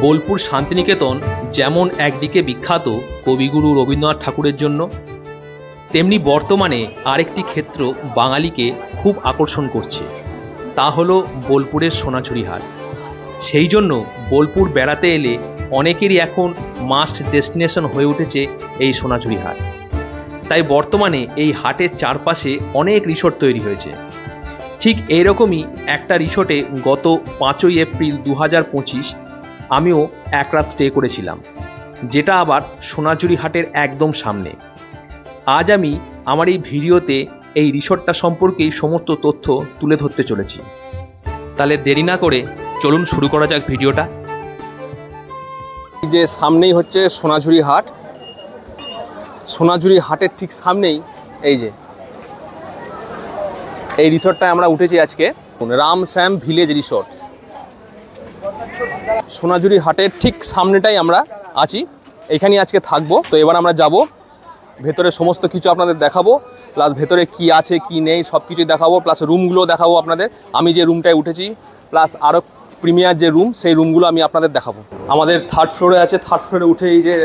বোলপুর শান্তিনিকেতন যেমন একদিকে বিখ্যাত কবিগুরু রবীন্দ্রনাথ ঠাকুরের জন্য, তেমনি বর্তমানে আরেকটি ক্ষেত্র বাঙালিকে খুব আকর্ষণ করছে, তা হলো বোলপুরের সোনাঝুরি হাট। সেই জন্য বোলপুর বেড়াতে এলে অনেকেরই এখন মাস্ট ডেস্টিনেশন হয়ে উঠেছে এই সোনাঝুরি হাট। তাই বর্তমানে এই হাটের চারপাশে অনেক রিসোর্ট তৈরি হয়েছে। ঠিক এইরকমই একটা রিসোর্টে গত 5ই এপ্রিল 2025 আমিও এক রাত স্টে করেছিলাম, যেটা আবার সোনাঝুরি হাটের একদম সামনে। আজ আমি আমার এই ভিডিওতে এই রিসোর্টটা সম্পর্কেই সমস্ত তথ্য তুলে ধরতে চলেছি। তাহলে দেরি না করে চলুন শুরু করা যাক ভিডিওটা। এই যে সামনেই হচ্ছে সোনাঝুরি হাট। সোনাঝুরি হাটের ঠিক সামনেই এই যে এই রিসোর্টটায় আমরা উঠেছি আজকে, রাম শ্যাম ভিলেজ রিসোর্ট। সোনাঝুরি হাটের ঠিক সামনেটাই আমরা আছি, এইখানেই আজকে থাকবো। তো এবার আমরা যাব ভেতরে, সমস্ত কিছু আপনাদের দেখাবো, প্লাস ভেতরে কি আছে কি নেই সব কিছুই দেখাবো, প্লাস রুমগুলো দেখাবো আপনাদের। আমি যে রুমটায় উঠেছি প্লাস আরও প্রিমিয়ার যে রুম, সেই রুমগুলো আমি আপনাদের দেখাবো। আমাদের 3rd ফ্লোরে আছে। 3rd ফ্লোরে উঠে এই যে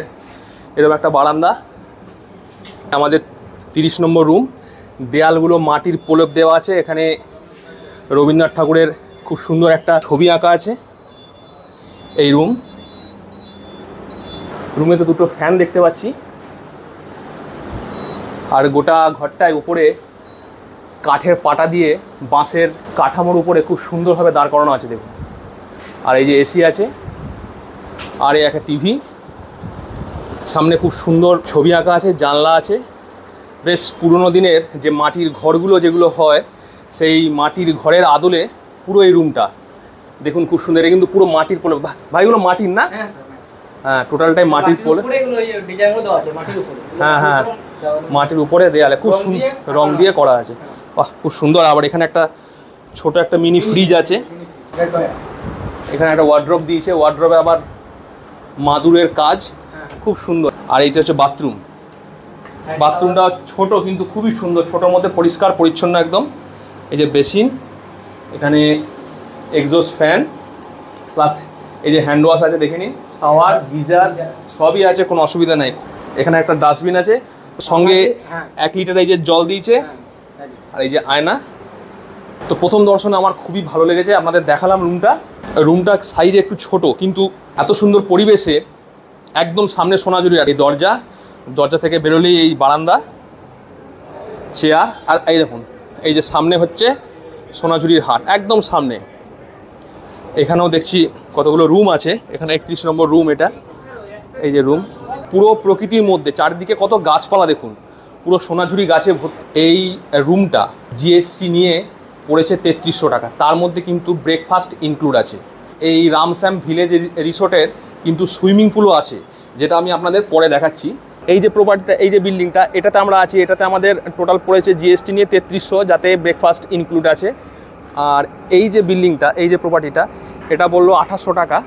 এরকম একটা বারান্দা, আমাদের 30 নম্বর রুম। দেয়ালগুলো মাটির প্রলেপ দেওয়া আছে। এখানে রবীন্দ্রনাথ ঠাকুরের খুব সুন্দর একটা ছবি আঁকা আছে। এই রুমে তো দুটো ফ্যান দেখতে পাচ্ছি, আর গোটা ঘরটায় উপরে কাঠের পাটা দিয়ে বাঁশের কাঠামোর উপরে খুব সুন্দরভাবে দাঁড় করানো আছে দেখুন। আর এই যে এসি আছে, আর এই একটা টিভি, সামনে খুব সুন্দর ছবি আঁকা আছে, জানলা আছে। বেশ পুরনো দিনের যে মাটির ঘরগুলো যেগুলো হয়, সেই মাটির ঘরের আদলে পুরো এই রুমটা দেখুন খুব সুন্দর। এটা কিন্তু পুরো মাটির পোলে, ভাইগুলো মাটির না? হ্যাঁ, টোটালটাই মাটির পোলে। হ্যাঁ হ্যাঁ, মাটির উপরে দেয়ালে খুব সুন্দর রং দিয়ে করা আছে। বাহ, খুব সুন্দর। আবার এখানে একটা ছোট একটা মিনি ফ্রিজ আছে। এখানে একটা ওয়ার্ড্রপ দিয়েছে, ওয়ার্ড্রপে আবার মাদুরের কাজ, খুব সুন্দর। আর এইটা হচ্ছে বাথরুম। বাথরুমটা ছোট কিন্তু খুবই সুন্দর, ছোটোর মধ্যে পরিষ্কার পরিচ্ছন্ন একদম। এই যে বেসিন, এখানে এক্সস্ট ফ্যান, প্লাস এই যে হ্যান্ড ওয়াশ আছে দেখে নিন, শাওয়ার, গিজার সবই আছে, কোনো অসুবিধা নাই। এখানে একটা ডাস্টবিন আছে, সঙ্গে 1 লিটার এই যে জল দিয়েছে, আর এই যে আয়না। তো প্রথম দর্শনে আমার খুবই ভালো লেগেছে, আপনাদের দেখালাম রুমটা সাইজে একটু ছোট, কিন্তু এত সুন্দর পরিবেশে একদম সামনে সোনাঝুরি। আর এই দরজা থেকে বেরোলেই এই বারান্দা, চেয়ার, আর এই দেখুন এই যে সামনে হচ্ছে সোনাঝুরির হাট, একদম সামনে। এখানেও দেখছি কতগুলো রুম আছে। এখানে 31 নম্বর রুম। এটা এই যে রুম, পুরো প্রকৃতির মধ্যে, চারিদিকে কত গাছপালা দেখুন, পুরো সোনাঝুরি গাছে ভর্তি। এই রুমটা জিএসটি নিয়ে পড়েছে 3300 টাকা, তার মধ্যে কিন্তু ব্রেকফাস্ট ইনক্লুড আছে। এই রাম শ্যাম ভিলেজ রিসোর্টের কিন্তু সুইমিং পুলও আছে, যেটা আমি আপনাদের পরে দেখাচ্ছি। এই যে প্রপার্টিটা, এই যে বিল্ডিংটা, এটাতে আমরা আছি, এটাতে আমাদের টোটাল পড়েছে জিএসটি নিয়ে 3300, যাতে ব্রেকফাস্ট ইনক্লুড আছে। আর এই যে বিল্ডিংটা, এই যে প্রপার্টিটা, এটা বললো 2800 টাকা।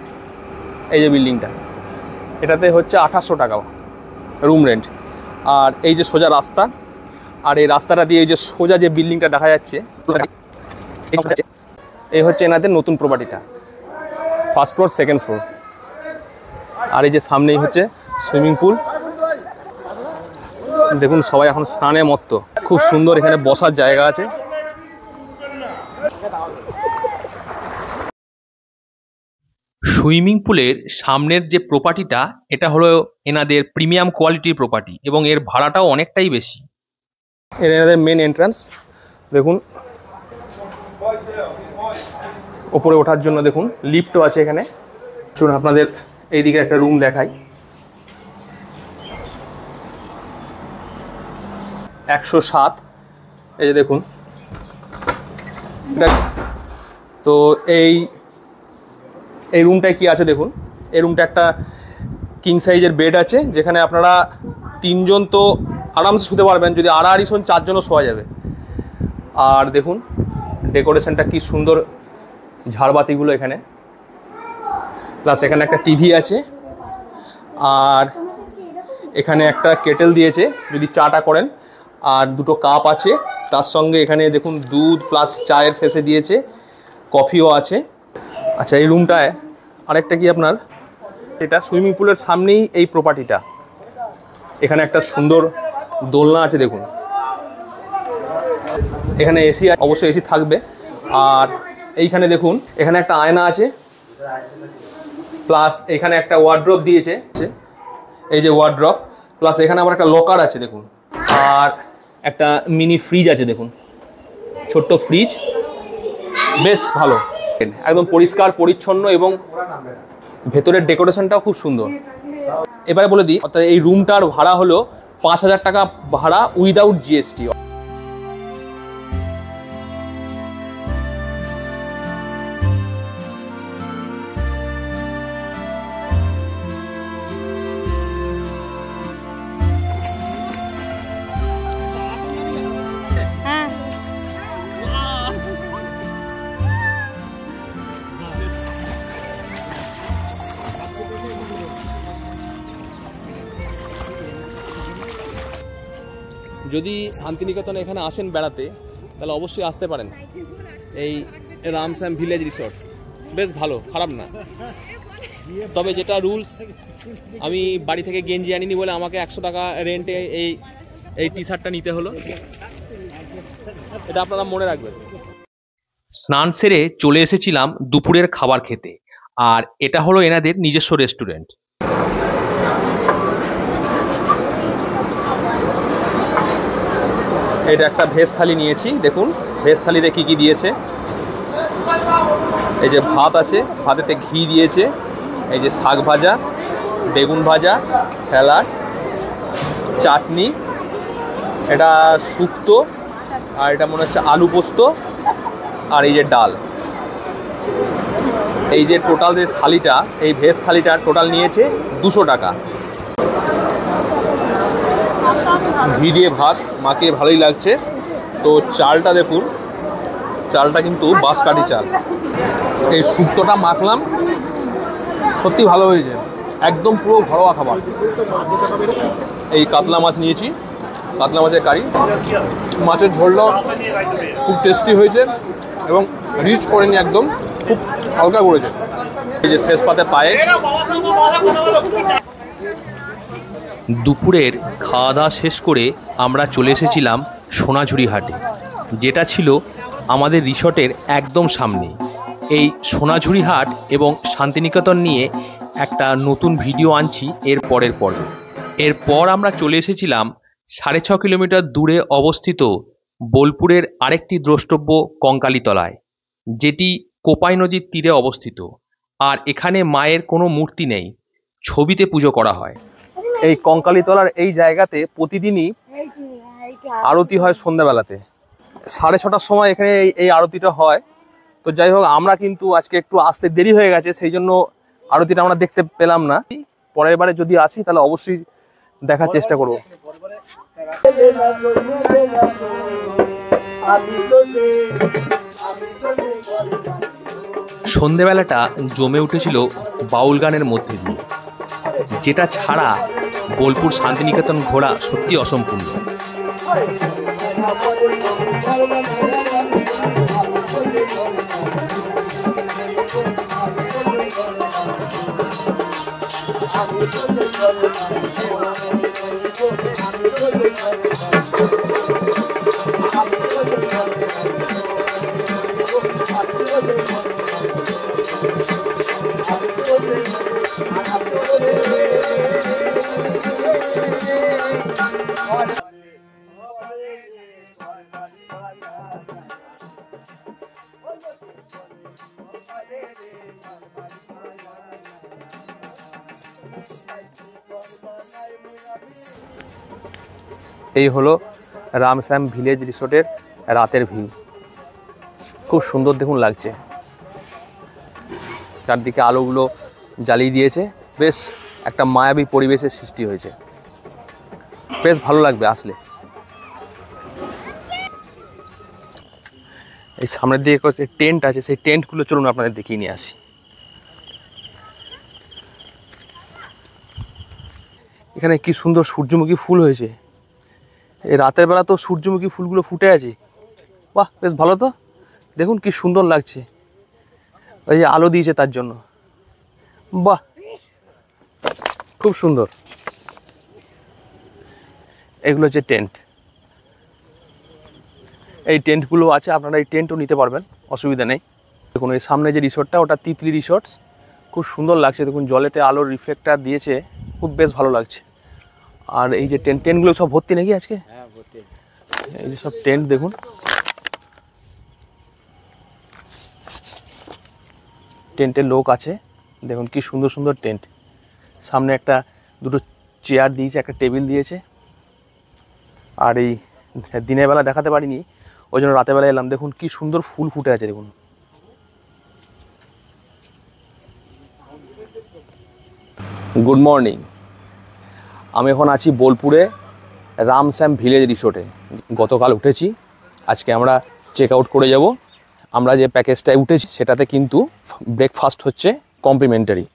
এই যে বিল্ডিংটা, এটাতে হচ্ছে 2800 টাকা রুম রেন্ট। আর এই যে সোজা রাস্তা, আর এই রাস্তাটা দিয়ে এই যে সোজা যে বিল্ডিংটা দেখা যাচ্ছে, এই হচ্ছে এনাদের নতুন প্রপার্টিটা, 1st ফ্লোর 2nd ফ্লোর। আর এই যে সামনেই হচ্ছে সুইমিং পুল, দেখুন সবাই এখন স্নানে মত্ত, খুব সুন্দর। এখানে বসার জায়গা আছে। সুইমিং পুলের সামনের যে প্রপার্টিটা, এটা হলো এনাদের প্রিমিয়াম কোয়ালিটির প্রপার্টি, এবং এর ভাড়াটাও অনেকটাই বেশি। এনাদের মেন এন্ট্রান্স দেখুন, ওপরে ওঠার জন্য দেখুন লিফটও আছে এখানে। শুনুন আপনাদের এইদিকে একটা রুম দেখাই, 107। এই যে দেখুন, তো এই রুমটায় কি আছে দেখুন। এই রুমটা একটা কিং সাইজের বেড আছে, যেখানে আপনারা 3 জন তো আরামসে শুতে পারবেন, যদি আড়াআড়ি শোন 4 জনও শোয়া যাবে। আর দেখুন ডেকোরেশনটা কি সুন্দর, ঝাড়বাতিগুলো এখানে, প্লাস এখানে একটা টিভি আছে, আর এখানে একটা কেটেল দিয়েছে যদি চাটা করেন, আর 2টো কাপ আছে তার সঙ্গে। এখানে দেখুন দুধ প্লাস চায়ের শেষে দিয়েছে, কফিও আছে। আচ্ছা, এই রুমটায় আরেকটা কি আপনার এটা সুইমিং পুলের সামনেই এই প্রপার্টিটা। এখানে একটা সুন্দর দোলনা আছে দেখুন, এখানে এসি, অবশ্যই এসি থাকবে। আর এইখানে দেখুন, এখানে একটা আয়না আছে, প্লাস এখানে একটা ওয়ার্ড্রপ দিয়েছে, এই যে ওয়ার্ড্রপ, প্লাস এখানে আবার একটা লকার আছে দেখুন। আর একটা মিনি ফ্রিজ আছে দেখুন, ছোট্ট ফ্রিজ, বেশ ভালো, একদম পরিষ্কার পরিচ্ছন্ন এবং ভেতরের ডেকোরেশনটাও খুব সুন্দর। এবারে বলে দিই, অর্থাৎ এই রুমটার ভাড়া হলো 5,000 টাকা ভাড়া উইদাউট জিএসটি। যদি শান্তিনিকেতনে এখানে আসেন বেড়াতে, তাহলে অবশ্যই আসতে পারেন এই রামশ্যাম ভিলেজ রিসর্ট। বেশ ভালো, খারাপ না। তবে যেটা রুলস, আমি বাড়ি থেকে গেঞ্জি আনিনি বলে আমাকে 100 টাকা রেন্টে এই টি শার্টটা নিতে হলো, এটা আপনারা মনে রাখবেন। স্নান সেরে চলে এসেছিলাম দুপুরের খাবার খেতে, আর এটা হলো এনাদের নিজস্ব রেস্টুরেন্ট। এটা একটা ভেজ থালি নিয়েছি, দেখুন ভেজ থালিতে কী কী দিয়েছে। এই যে ভাত আছে, ভাতেতে ঘি দিয়েছে, এই যে শাক ভাজা, বেগুন ভাজা, স্যালাড, চাটনি, এটা শুক্তো, আর এটা মনে হচ্ছে আলু পোস্ত, আর এই যে ডাল। এই যে টোটাল যে থালিটা, এই ভেজ থালিটা টোটাল নিয়েছে 200 টাকা। ঘি দিয়ে ভাত মাখিয়ে ভালোই লাগছে। তো চালটা দেখুন, চালটা কিন্তু বাঁশকাঠি চাল। এই শুক্তোটা মাখলাম, সত্যি ভালো হয়েছে, একদম পুরো ঘরোয়া খাবার। এই কাতলা মাছ নিয়েছি, কাতলা মাছের কারি, মাছের ঝোলটাও খুব টেস্টি হয়েছে এবং রিচ করেনি, একদম খুব হালকা করেছে। এই যে শেষ পাতে পায়েস। দুপুরের খাওয়া দাওয়া শেষ করে আমরা চলে এসেছিলাম সোনাঝুরি হাটে, যেটা ছিল আমাদের রিসর্টের একদম সামনে। এই সোনাঝুরি হাট এবং শান্তিনিকেতন নিয়ে একটা নতুন ভিডিও আনছি এর পরের পর্বে। এরপর আমরা চলে এসেছিলাম 6.5 কিলোমিটার দূরে অবস্থিত বোলপুরের আরেকটি দ্রষ্টব্য কঙ্কালীতলায়, যেটি কোপাই নদীর তীরে অবস্থিত। আর এখানে মায়ের কোনো মূর্তি নেই, ছবিতে পুজো করা হয়। এই কঙ্কালীতলার এই জায়গাতে প্রতিদিনই আরতি হয় সন্ধ্যাবেলাতে, 6:30টার সময় এখানে এই আরতিটা হয়। তো যাই হোক, আমরা কিন্তু আজকে একটু আসতে দেরি হয়ে গেছে, সেই জন্য আরতিটা আমরা দেখতে পেলাম না। পরের বারে যদি আসি তাহলে অবশ্যই দেখার চেষ্টা করব। সন্ধেবেলাটা জমে উঠেছিল বাউল গানের মধ্যে দিয়ে, যেটা ছাড়া বোলপুর শান্তিনিকেতন ঘোরা সত্যি অসম্পূর্ণ। এই হলো রামশ্যাম ভিলেজ রিসোর্টের রাতের ভিউ। খুব সুন্দর দেখুন লাগছে, চারদিকে আলোগুলো জ্বালিয়ে দিয়েছে, বেশ একটা মায়াবী পরিবেশের সৃষ্টি হয়েছে, বেশ ভালো লাগবে আসলে। এই সামনের দিকে টেন্ট আছে, সেই টেন্টগুলো চলুন আপনাদের দেখিয়ে নিয়ে আসি। এখানে কি সুন্দর সূর্যমুখী ফুল হয়েছে, এই রাতের বেলা তো সূর্যমুখী ফুলগুলো ফুটে আছে, বাহ বেশ ভালো। তো দেখুন কি সুন্দর লাগছে, ওই যে আলো দিয়েছে তার জন্য, বাহ খুব সুন্দর। এগুলো হচ্ছে টেন্ট, এই টেন্টগুলো আছে, আপনারা এই টেন্টও নিতে পারবেন, অসুবিধা নেই। দেখুন এই সামনে যে রিসোর্টটা, ওটা তিতলি রিসোর্টস, খুব সুন্দর লাগছে। দেখুন জলেতে আলোর রিফ্লেক্টটা দিয়েছে, খুব বেশ ভালো লাগছে। আর এই যে টেন্টগুলো সব ভর্তি নাকি আজকে? হ্যাঁ ভর্তি। এই যে সব টেন্ট দেখুন, টেন্টের লোক আছে, দেখুন কি সুন্দর সুন্দর টেন্ট। সামনে একটা দুটো চেয়ার দিয়েছে, একটা টেবিল দিয়েছে। আর এই দিনের বেলা দেখাতে পারিনি, ওই জন্য রাতের বেলা এলাম। দেখুন কি সুন্দর ফুল ফুটে আছে দেখুন। গুড মর্নিং, আমি এখন আছি বোলপুরে রামশ্যাম ভিলেজ রিসোর্টে। গতকাল উঠেছি, আজকে আমরা চেক আউট করে যাব। আমরা যে প্যাকেজটায় উঠেছি সেটাতে কিন্তু ব্রেকফাস্ট হচ্ছে কমপ্লিমেন্টারি,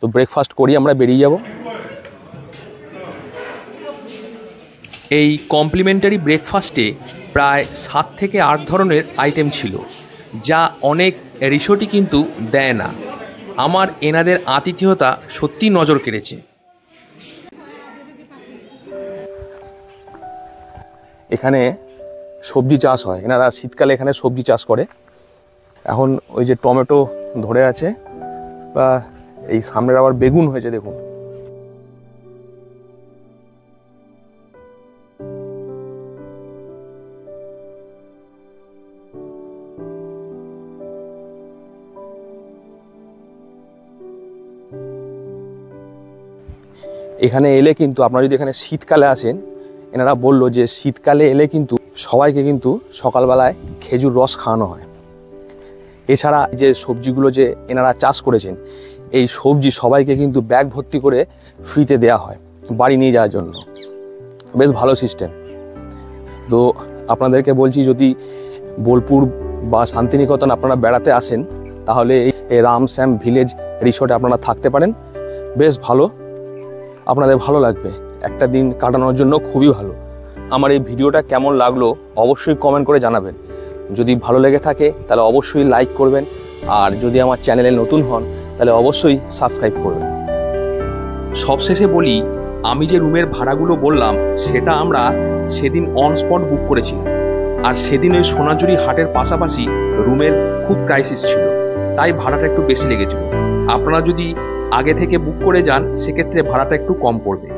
তো ব্রেকফাস্ট করি আমরা বেরিয়ে যাব। এই কমপ্লিমেন্টারি ব্রেকফাস্টে প্রায় 7 থেকে 8 ধরনের আইটেম ছিল, যা অনেক রিসোর্টই কিন্তু দেয় না। আমার এনাদের আতিথেয়তা সত্যি নজর কেড়েছে। এখানে সবজি চাষ হয়, এনারা শীতকালে এখানে সবজি চাষ করে। এখন ওই যে টমেটো ধরে আছে, বা এই সামনের আবার বেগুন হয়েছে দেখুন। এখানে এলে কিন্তু আপনারা যদি এখানে শীতকালে আসেন, এনারা বললো যে শীতকালে এলে কিন্তু সবাইকে কিন্তু সকালবেলায় খেজুর রস খাওয়ানো হয়। এছাড়া যে সবজিগুলো যে এনারা চাষ করেছেন, এই সবজি সবাইকে কিন্তু ব্যাগ ভর্তি করে ফ্রিতে দেওয়া হয় বাড়ি নিয়ে যাওয়ার জন্য। বেশ ভালো সিস্টেম। তো আপনাদেরকে বলছি, যদি বোলপুর বা শান্তিনিকেতন আপনারা বেড়াতে আসেন, তাহলে এই রামশ্যাম ভিলেজ রিসোর্টে আপনারা থাকতে পারেন। বেশ ভালো, আপনাদের ভালো লাগবে, একটা দিন কাটানোর জন্য খুবই ভালো। আমার এই ভিডিওটা কেমন লাগলো অবশ্যই কমেন্ট করে জানাবেন। যদি ভালো লেগে থাকে তাহলে অবশ্যই লাইক করবেন, আর যদি আমার চ্যানেলে নতুন হন তাহলে অবশ্যই সাবস্ক্রাইব করবেন। সবশেষে বলি, আমি যে রুমের ভাড়াগুলো বললাম সেটা আমরা সেদিন অন স্পট বুক করেছিলাম। আর সেদিন ওই সোনাঝুরি হাটের পাশাপাশি রুমের খুব ক্রাইসিস ছিল, তাই ভাড়াটা একটু বেশি লেগেছিল। আপনারা যদি আগে থেকে বুক করে যান সেক্ষেত্রে ভাড়াটা একটু কম পড়বে।